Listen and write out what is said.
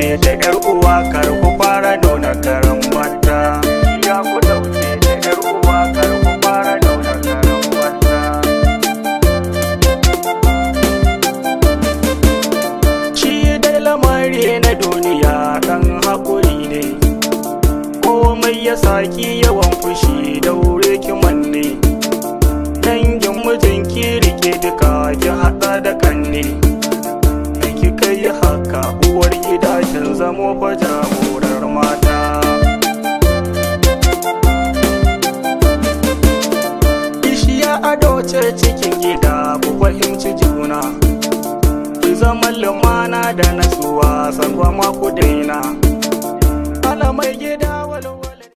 dauke da yar uwa kar ku fara nuna karan mata. Ya ku dauke da yar uwa kar ku fara nuna karan mata. Shi dai lamari na duniya dan haƙuri ne, komai ya saki yawan fushi daure ki manne. Dangin mijinki rike duka ki haɗa da kanne, da kika yi haka uwar gida kin zamo fa jagorar mata. Ishiya ado ce cikin gida ku fahimci juna, ki zaman lumana da nasuwa san ma ku daina. Ala mai gida walau